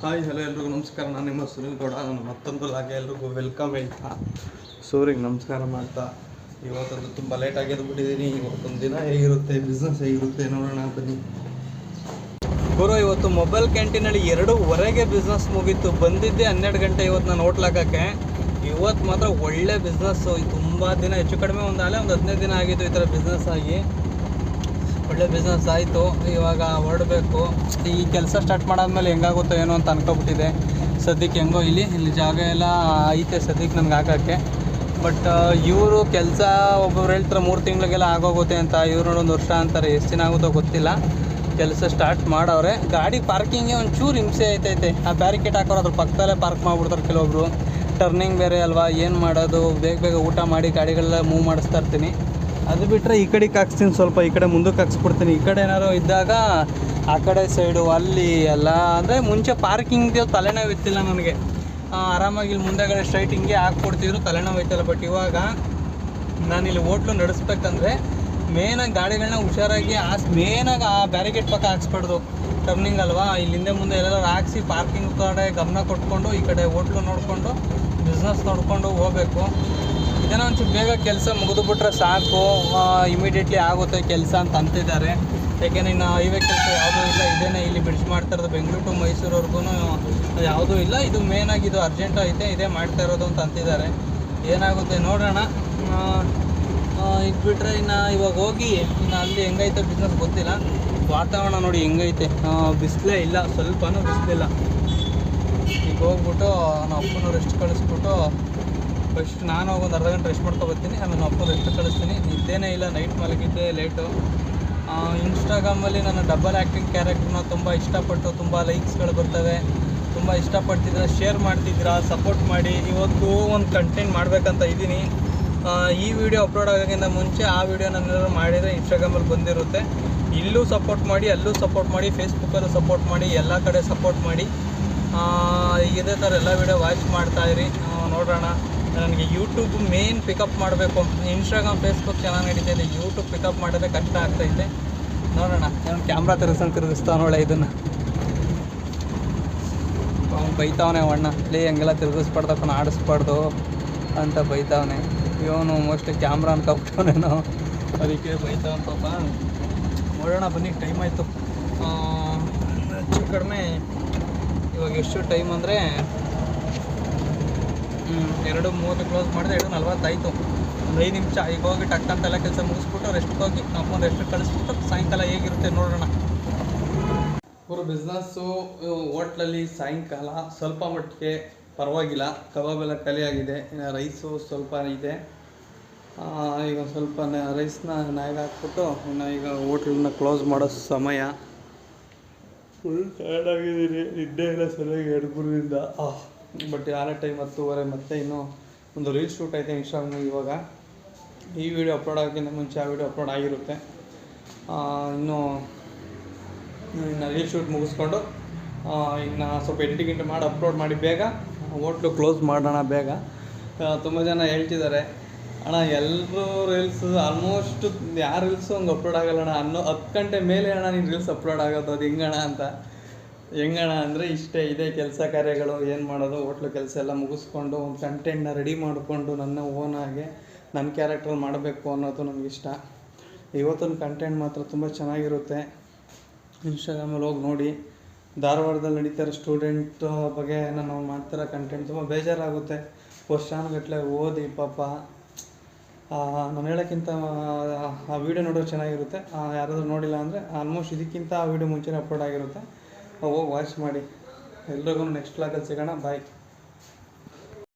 Hi hello ಎಲ್ರಿಗೂ ನಮಸ್ಕಾರ. ನಾನು ನಿಮ್ಮ ಸುನಿಲ್ ಗೌಡ. ನಾನು ಮತ್ತೊಂದು ಲಾಗೆ ಎಲ್ರಿಗೂ ವೆಲ್ಕಮ್ ಹೇಳ್ತಾ ಸೂರಿಗೆ ನಮಸ್ಕಾರ ಮಾಡ್ತಾ ಇವತ್ತಂದು ತುಂಬ ಲೇಟಾಗಿ ಎದ್ಬಿಟ್ಟಿದ್ದೀನಿ. ಇವತ್ತೊಂದು ದಿನ ಹೇಗಿರುತ್ತೆ, ಬಿಸ್ನೆಸ್ ಹೇಗಿರುತ್ತೆ ನೋಡೋಣ ಬನ್ನಿ. ಗುರು, ಇವತ್ತು ಮೊಬೈಲ್ ಕ್ಯಾಂಟೀನಲ್ಲಿ 2:15 ಬಿಸ್ನೆಸ್ ಮುಗೀತು. ಬಂದಿದ್ದೆ 12 ಗಂಟೆ ಇವತ್ತು ನಾನು ಹೋಟ್ಲ್ ಹಾಕೋಕ್ಕೆ. ಇವತ್ತು ಮಾತ್ರ ಒಳ್ಳೆ ಬಿಸ್ನೆಸ್ಸು. ತುಂಬ ದಿನ ಹೆಚ್ಚು ಕಡಿಮೆ ಒಂದು 15 ದಿನ ಆಗಿತ್ತು ಈ ಥರ ಬಿಸ್ನೆಸ್ ಆಗಿ. ಒಳ್ಳೆ ಬಿಸ್ನೆಸ್ ಆಯಿತು. ಇವಾಗ ಹೊರಡಬೇಕು. ಈ ಕೆಲಸ ಸ್ಟಾರ್ಟ್ ಮಾಡಾದ್ಮೇಲೆ ಹೆಂಗಾಗುತ್ತೋ ಏನೋ ಅಂತ ಅನ್ಕೊಬಿಟ್ಟಿದೆ. ಸದ್ಯಕ್ಕೆ ಹೆಂಗೋ ಇಲ್ಲಿ ಜಾಗ ಎಲ್ಲ ಐತೆ ಸದ್ಯಕ್ಕೆ ನನಗೆ ಹಾಕೋಕ್ಕೆ. ಬಟ್ ಇವರು ಕೆಲಸ ಒಬ್ಬರು ಹೇಳ್ತಾರೆ 3 ತಿಂಗಳಿಗೆಲ್ಲ ಆಗೋಗುತ್ತೆ ಅಂತ. ಇವ್ರು ನೋಡಿ 1 ವರ್ಷ ಅಂತಾರೆ. ಎಷ್ಟು ದಿನ ಆಗುತ್ತೋ ಗೊತ್ತಿಲ್ಲ. ಕೆಲಸ ಸ್ಟಾರ್ಟ್ ಮಾಡವ್ರೆ. ಗಾಡಿ ಪಾರ್ಕಿಂಗ್ಗೆ ಒಂಚೂರು ಹಿಂಸೆ ಐತೈತೆ. ಆ ಬ್ಯಾರಿಕೇಡ್ ಹಾಕೋರು ಅದ್ರ ಪಕ್ಕದಲ್ಲೇ ಪಾರ್ಕ್ ಮಾಡಿಬಿಡ್ತಾರೆ ಕೆಲವೊಬ್ರು. ಟರ್ನಿಂಗ್ ಬೇರೆ ಅಲ್ವಾ, ಏನು ಮಾಡೋದು, ಬೇಗ ಊಟ ಮಾಡಿ ಗಾಡಿಗಳೆಲ್ಲ ಮೂವ್ ಮಾಡಿಸ್ತಾ ಇರ್ತೀನಿ. ಅದು ಬಿಟ್ಟರೆ ಈ ಕಡೆಗೆ ಹಾಕ್ಸ್ತೀನಿ, ಸ್ವಲ್ಪ ಈ ಕಡೆ ಮುಂದಕ್ಕೆ ಹಾಕ್ಸ್ಬಿಡ್ತೀನಿ. ಈ ಕಡೆ ಏನಾದ್ರು ಇದ್ದಾಗ ಆ ಕಡೆ ಸೈಡು ಅಲ್ಲಿ ಎಲ್ಲ ಅಂದರೆ ಮುಂಚೆ ಪಾರ್ಕಿಂಗ್ದು ತಲೆನೋವು ಇತ್ತಿಲ್ಲ ನನಗೆ. ಆರಾಮಾಗಿ ಇಲ್ಲಿ ಮುಂದೆಗಡೆ ಸ್ಟ್ರೈಟ್ ಹಿಂಗೆ ಹಾಕ್ಕೊಡ್ತಿದ್ರು, ತಲೆನೋವು ಐತಲ್ಲ. ಬಟ್ ಇವಾಗ ನಾನಿಲ್ಲಿ ಹೋಟ್ಲು ನಡೆಸ್ಬೇಕಂದ್ರೆ ಮೇನಾಗಿ ಗಾಡಿಗಳನ್ನ ಹುಷಾರಾಗಿ ಮೇನಾಗಿ ಆ ಬ್ಯಾರಿಕೇಡ್ ಪಕ್ಕ ಹಾಕ್ಸ್ಬಾರ್ದು. ಟರ್ನಿಂಗ್ ಅಲ್ವಾ, ಇಲ್ಲಿ ಹಿಂದೆ ಮುಂದೆ ಎಲ್ಲರೂ ಹಾಕ್ಸಿ ಪಾರ್ಕಿಂಗ್ ಕಡೆ ಗಮನ ಕೊಟ್ಕೊಂಡು ಈ ಕಡೆ ಹೋಟ್ಲು ನೋಡಿಕೊಂಡು ಬಿಸ್ನೆಸ್ ನೋಡಿಕೊಂಡು ಹೋಗಬೇಕು. ಇದನ್ನು ಒಂಚೂರು ಬೇಗ ಕೆಲಸ ಮುಗಿದುಬಿಟ್ರೆ ಸಾಕು, ಇಮಿಡಿಯೇಟ್ಲಿ ಆಗುತ್ತೆ ಕೆಲಸ ಅಂತ ಅಂತಿದ್ದಾರೆ. ಯಾಕೆಂದರೆ ಇನ್ನು ಹೈವೇ ಕೆಲಸ ಯಾವುದೂ ಇಲ್ಲ. ಇದೇನೇ ಇಲ್ಲಿ ಬ್ರಿಡ್ಜ್ ಮಾಡ್ತಾ ಇರೋದು. ಬೆಂಗಳೂರು ಟು ಮೈಸೂರವರೆಗೂ ಯಾವುದೂ ಇಲ್ಲ. ಇದು ಮೇನಾಗಿ ಇದು ಅರ್ಜೆಂಟ್ ಐತೆ, ಇದೇ ಮಾಡ್ತಾ ಇರೋದು ಅಂತ ಅಂತಿದ್ದಾರೆ. ಏನಾಗುತ್ತೆ ನೋಡೋಣ. ಇದು ಬಿಟ್ಟರೆ ಇನ್ನು ಇವಾಗ ಹೋಗಿ ಇನ್ನು ಅಲ್ಲಿ ಹೆಂಗೈತೆ ಬಿಸ್ನೆಸ್ ಗೊತ್ತಿಲ್ಲ. ವಾತಾವರಣ ನೋಡಿ ಹೆಂಗೈತೆ, ಬಿಸಿಲೇ ಇಲ್ಲ, ಸ್ವಲ್ಪನೂ ಬಿಸಿಲಿಲ್ಲ. ಈಗ ಹೋಗ್ಬಿಟ್ಟು ನಮ್ಮ ಅಪ್ಪನೂ ರೆಸ್ಟ್ ಕಳಿಸ್ಬಿಟ್ಟು ಫಸ್ಟ್ ನಾನು ಹೋಗಿ ಒಂದು ಅರ್ಧ ಗಂಟೆ ರೆಸ್ಟ್ ಮಾಡ್ಕೊಬರ್ತೀನಿ. ಆಮೇಲೆ ನಮ್ಮ ಅಪ್ಪನ ರೆಸ್ಟ್ ಕಳಿಸ್ತೀನಿ. ನಿದ್ದೆನೇ ಇಲ್ಲ, ನೈಟ್ ಮಲಗಿದ್ದೆ ಲೇಟು. ಇನ್ಸ್ಟಾಗ್ರಾಮಲ್ಲಿ ನನ್ನ ಡಬಲ್ ಆ್ಯಕ್ಟಿಂಗ್ ಕ್ಯಾರೆಕ್ಟ್ರನ್ನ ತುಂಬ ಇಷ್ಟಪಟ್ಟು ತುಂಬ ಲೈಕ್ಸ್ಗಳು ಬರ್ತವೆ. ತುಂಬ ಇಷ್ಟಪಡ್ತಿದ್ರೆ ಶೇರ್ ಮಾಡ್ತಿದ್ದೀರಾ, ಸಪೋರ್ಟ್ ಮಾಡಿ. ಇವತ್ತು ಒಂದು ಕಂಟೆಂಟ್ ಮಾಡಬೇಕಂತ ಇದ್ದೀನಿ. ಈ ವಿಡಿಯೋ ಅಪ್ಲೋಡ್ ಆಗೋಕ್ಕಿಂತ ಮುಂಚೆ ಆ ವಿಡಿಯೋ ನಾನೇನಾದ್ರು ಮಾಡಿದರೆ ಇನ್ಸ್ಟಾಗ್ರಾಮಲ್ಲಿ ಬಂದಿರುತ್ತೆ. ಇಲ್ಲೂ ಸಪೋರ್ಟ್ ಮಾಡಿ, ಅಲ್ಲೂ ಸಪೋರ್ಟ್ ಮಾಡಿ, ಫೇಸ್ಬುಕ್ಕಲ್ಲೂ ಸಪೋರ್ಟ್ ಮಾಡಿ, ಎಲ್ಲ ಕಡೆ ಸಪೋರ್ಟ್ ಮಾಡಿ. ಇದೇ ಥರ ಎಲ್ಲ ವಿಡಿಯೋ ವಾಚ್ ಮಾಡ್ತಾಯಿರಿ. ನೋಡೋಣ. ನನಗೆ ಯೂಟ್ಯೂಬ್ ಮೇನ್ ಪಿಕಪ್ ಮಾಡಬೇಕು. ಇನ್ಸ್ಟಾಗ್ರಾಮ್ ಫೇಸ್ಬುಕ್ ಚೆನ್ನಾಗಿ ನಡೀತಾಯಿದೆ. ಯೂಟ್ಯೂಬ್ ಪಿಕಪ್ ಮಾಡೋದೇ ಕಷ್ಟ ಆಗ್ತೈತೆ. ನೋಡೋಣ. ನಾನು ಕ್ಯಾಮ್ರಾ ತಿರುಗಿಸ್ತಾವನೊಳ್ಳೆ ಇದನ್ನು ಅವ್ನು ಬೈತಾವನೆ. ಅಣ್ಣ ಲೇ ಹಂಗೆಲ್ಲ ತಿರುಗಿಸ್ಬಾರ್ದಪ್ಪ, ಆಡಿಸ್ಬಾರ್ದು ಅಂತ ಬೈತಾವನೆ. ಇವನು ಮೋಸ್ಟ್ಲಿ ಕ್ಯಾಮ್ರಾ ಅನ್ಕೊಬಿಟ್ಟವನೇನೋ, ಅದಕ್ಕೆ ಬೈತಾವನ ಪಾಪ. ನೋಡೋಣ ಬನ್ನಿ. ಟೈಮ್ ಆಯಿತು ಹೆಚ್ಚು ಕಡಿಮೆ. ಇವಾಗ ಎಷ್ಟು ಟೈಮ್ ಅಂದರೆ 2:30 ಕ್ಲೋಸ್ ಮಾಡಿದೆ. 2:40 ಆಯಿತು. ಒಂದು 5 ನಿಮಿಷ. ಈಗ ಹೋಗಿ ಟಕ್ಕಂತೆಲ್ಲ ಕೆಲಸ ಮುಗಿಸ್ಬಿಟ್ಟು ರೆಸ್ಟ್ಗೆ ಹೋಗಿ ಅಮ್ಮನ ರೆಸ್ಟ್ ಕಳಿಸ್ಬಿಟ್ಟು ಸಾಯಂಕಾಲ ಹೇಗಿರುತ್ತೆ ನೋಡೋಣ. ಪೂರ ಬಿಸ್ನೆಸ್ಸು ಹೋಟ್ಲಲ್ಲಿ ಸಾಯಂಕಾಲ ಸ್ವಲ್ಪ ಮಟ್ಟಿಗೆ ಪರವಾಗಿಲ್ಲ. ಕಬಾಬೆಲ್ಲ ಖಾಲಿಯಾಗಿದೆ. ಇನ್ನು ರೈಸು ಸ್ವಲ್ಪ ಇದೆ. ಈಗ ಸ್ವಲ್ಪ ರೈಸ್ನ ನಾಯಿಗೆ ಹಾಕ್ಬಿಟ್ಟು ಇನ್ನು ಈಗ ಹೋಟ್ಲನ್ನ ಕ್ಲೋಸ್ ಮಾಡೋ ಸಮಯ. ಫುಲ್ ಟಯರ್ಡ್ ಆಗಿದ್ದೀನಿ. ನಿದ್ದೆ ಇಲ್ಲ ಸರಿಯಾಗಿ 2-3 ಬಟ್ ಯಾರ ಟೈಮ್ 10:30. ಮತ್ತೆ ಇನ್ನೂ ಒಂದು ರೀಲ್ ಶೂಟ್ ಐತೆ ಇನ್ಸ್ಟಾಗ್ರಾಮ್ಗೆ. ಇವಾಗ ಈ ವಿಡಿಯೋ ಅಪ್ಲೋಡ್ ಆಗೋಕ್ಕಿಂತ ಮುಂಚೆ ಆ ವಿಡಿಯೋ ಅಪ್ಲೋಡ್ ಆಗಿರುತ್ತೆ. ಇನ್ನು ರೀಲ್ ಶೂಟ್ ಮುಗಿಸ್ಕೊಂಡು ಇನ್ನು ಸ್ವಲ್ಪ ಎಡಿಟಿಂಗ್ ಮಾಡಿ ಅಪ್ಲೋಡ್ ಮಾಡಿ ಬೇಗ ಹೋಟ್ಲು ಕ್ಲೋಸ್ ಮಾಡೋಣ ಬೇಗ. ತುಂಬ ಜನ ಹೇಳ್ತಿದ್ದಾರೆ, ಅಣ್ಣ ಎಲ್ಲರೂ ರೀಲ್ಸ್ ಆಲ್ಮೋಸ್ಟ್ ಯಾರು ರೀಲ್ಸು ಹಂಗೆ ಅಪ್ಲೋಡ್ ಆಗೋಲ್ಲ ಅಣ್ಣ. 10 ಗಂಟೆ ಮೇಲೆ ಅಣ್ಣ ನೀನು ರೀಲ್ಸ್ ಅಪ್ಲೋಡ್ ಆಗೋದು, ಅದು ಹೆಂಗಣ್ಣ ಅಂತ. ಹೆಂಗಣ್ಣ ಅಂದರೆ ಇಷ್ಟೇ ಇದೆ ಕೆಲಸ ಕಾರ್ಯಗಳು. ಏನು ಮಾಡೋದು, ಹೋಟ್ಲು ಕೆಲಸ ಎಲ್ಲ ಮುಗಿಸ್ಕೊಂಡು ಒಂದು ಕಂಟೆಂಟ್ನ ರೆಡಿ ಮಾಡಿಕೊಂಡು ನನ್ನ ಓನಾಗೆ ನನ್ನ ಕ್ಯಾರೆಕ್ಟರ್ ಮಾಡಬೇಕು ಅನ್ನೋದು ನನಗಿಷ್ಟ. ಇವತ್ತೊಂದು ಕಂಟೆಂಟ್ ಮಾತ್ರ ತುಂಬ ಚೆನ್ನಾಗಿರುತ್ತೆ. ಇನ್ಸ್ಟಾಗ್ರಾಮಲ್ಲಿ ಹೋಗಿ ನೋಡಿ. ಧಾರವಾಡದಲ್ಲಿ ನಡೀತಾರೆ ಸ್ಟೂಡೆಂಟ್ ಬಗ್ಗೆ ನಾನು ಮಾಡ್ತಿರೋ ಕಂಟೆಂಟ್. ತುಂಬ ಬೇಜಾರಾಗುತ್ತೆ. ವರ್ಷಾನುಗಟ್ಟಲೆ ಓದಿ ಪಾಪ. ನಾನು ಹೇಳೋಕ್ಕಿಂತ ಆ ವಿಡಿಯೋ ನೋಡೋದು ಚೆನ್ನಾಗಿರುತ್ತೆ. ಯಾರಾದರೂ ನೋಡಿಲ್ಲ ಅಂದರೆ ಆಲ್ಮೋಸ್ಟ್ ಇದಕ್ಕಿಂತ ಆ ವಿಡಿಯೋ ಮುಂಚೆನೇ ಅಪ್ಲೋಡ್ ಆಗಿರುತ್ತೆ. ಹೋಗಿ ವಾಚ್ ಮಾಡಿ. ಎಲ್ರಿಗೂ ನೆಕ್ಸ್ಟ್ ವ್ಲಾಗಲ್ಲಿ ಸಿಗೋಣ. ಬಾಯ್.